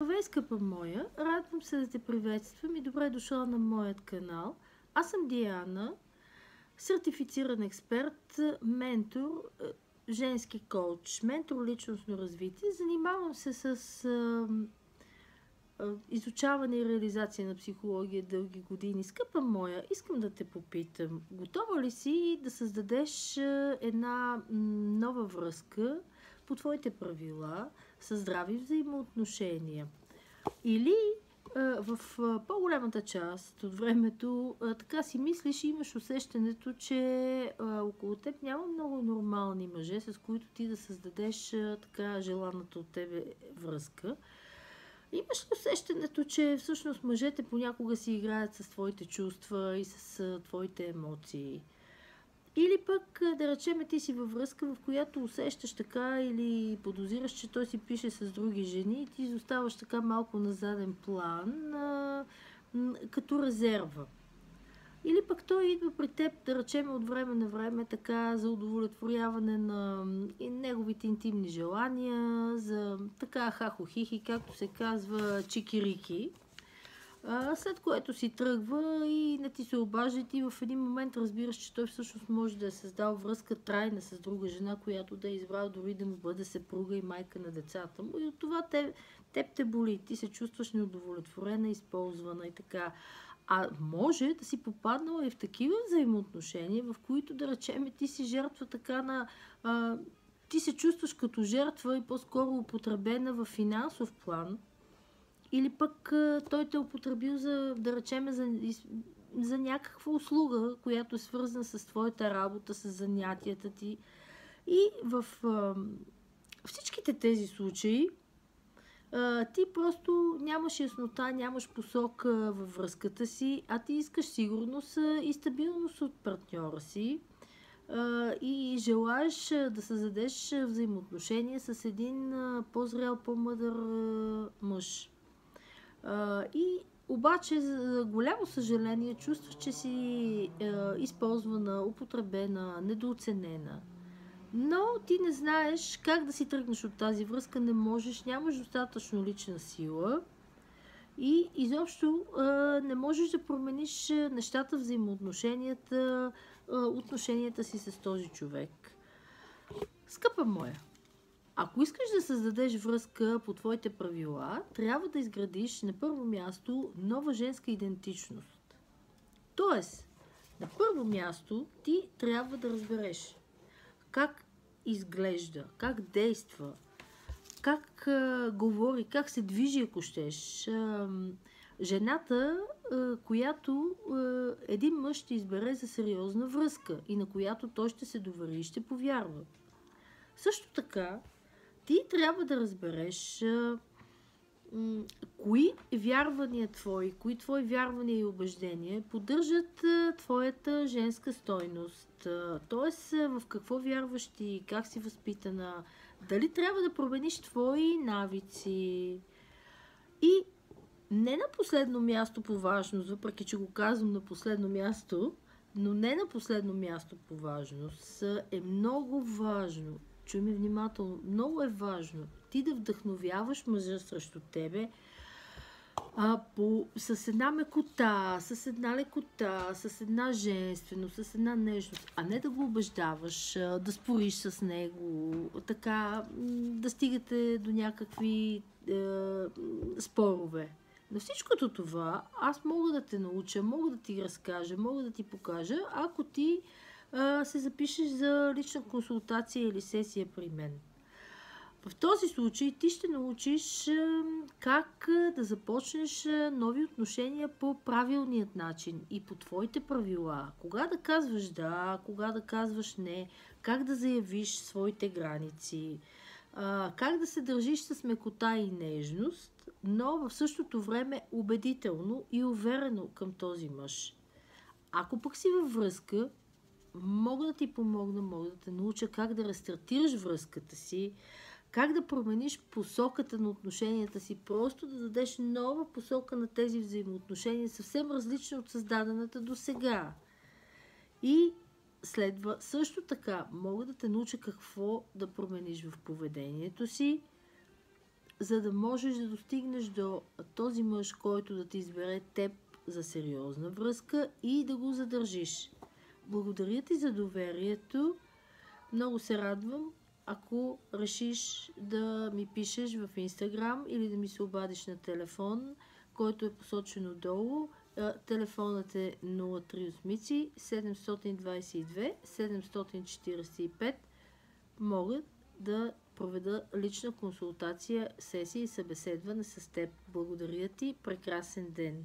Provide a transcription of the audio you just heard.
Здравей, скъпа моя! Радвам се да те приветствам и добре дошла на моят канал. Аз съм Диана, сертифициран експерт, ментор, женски коуч, ментор личностно развитие. Занимавам се с изучаване и реализация на психология дълги години. Скъпа моя, искам да те попитам, готова ли си да създадеш една нова връзка по твоите правила, със здрави взаимоотношения? Или в по-голямата част от времето така си мислиш и имаш усещането, че около теб няма много нормални мъже, с които ти да създадеш така желаната от тебе връзка. Имаш ли усещането, че всъщност мъжете понякога си играят с твоите чувства и с твоите емоции? Или пък, да речем, ти си във връзка, в която усещаш така или подозираш, че той си пише с други жени и ти изоставаш така малко на заден план, като резерва. Или пък той идва при теб, да речем, от време на време така за удовлетворяване на неговите интимни желания, за така хахо-хихи, както се казва, чикирики. След което си тръгва и не ти се обажда и ти в един момент разбираш, че той всъщност може да е създал връзка трайна с друга жена, която да е избрал дори да му бъде съпруга и майка на децата му. И от това теб те боли. Ти се чувстваш неудовлетворена, използвана и така. А може да си попаднала и в такива взаимоотношения, в които, да речем, ти си жертва така на... ти се чувстваш като жертва и по-скоро употребена в финансов план. Или пък той те е употребил за, да речем, за някаква услуга, която е свързана с твоята работа, с занятията ти. И в всичките тези случаи ти просто нямаш яснота, нямаш посока във връзката си, а ти искаш сигурност и стабилност от партньора си и желаеш да създадеш взаимоотношения с един по-зрял, по-мъдър мъж. И обаче, за голямо съжаление, чувстваш, че си използвана, употребена, недооценена. Но ти не знаеш как да си тръгнеш от тази връзка, не можеш, нямаш достатъчно лична сила и изобщо не можеш да промениш нещата, взаимоотношенията, отношенията си с този човек. Скъпа моя, ако искаш да създадеш връзка по твоите правила, трябва да изградиш на първо място нова женска идентичност. Тоест, на първо място ти трябва да разбереш как изглежда, как действа, как говори, как се движи, ако щеш. Жената, която един мъж ще избере за сериозна връзка и на която той ще се довери и ще повярва. Също така, ти трябва да разбереш кои вярвания твои, кои твои вярвания и убеждения поддържат твоята женска стойност. Тоест, в какво вярваш ти, как си възпитана, дали трябва да промениш твои навици. И не на последно място по важност, въпреки че го казвам на последно място, но не на последно място по важност, е много важно. Чуй ме внимателно. Много е важно ти да вдъхновяваш мъжа срещу тебе с една мекота, с една лекота, с една женственост, с една нежност, а не да го убеждаваш, да спориш с него, така да стигате до някакви спорове. На всичкото това аз мога да те науча, мога да ти разкажа, мога да ти покажа, ако ти се запишеш за лична консултация или сесия при мен. В този случай ти ще научиш как да започнеш нови отношения по правилният начин и по твоите правила. Кога да казваш да, кога да казваш не, как да заявиш своите граници, как да се държиш с мекота и нежност, но в същото време убедително и уверено към този мъж. Ако пък си във връзка, мога да ти помогна, мога да те науча как да рестартираш връзката си, как да промениш посоката на отношенията си, просто да дадеш нова посока на тези взаимоотношения, съвсем различна от създадената до сега. И следва също така, мога да те науча какво да промениш в поведението си, за да можеш да достигнеш до този мъж, който да ти избере теб за сериозна връзка и да го задържиш. Благодаря ти за доверието. Много се радвам, ако решиш да ми пишеш в Инстаграм или да ми се обадиш на телефон, който е посочен долу. Телефонът е 03 722 745. Мога да проведа лична консултация, сесия и събеседване с теб. Благодаря ти. Прекрасен ден!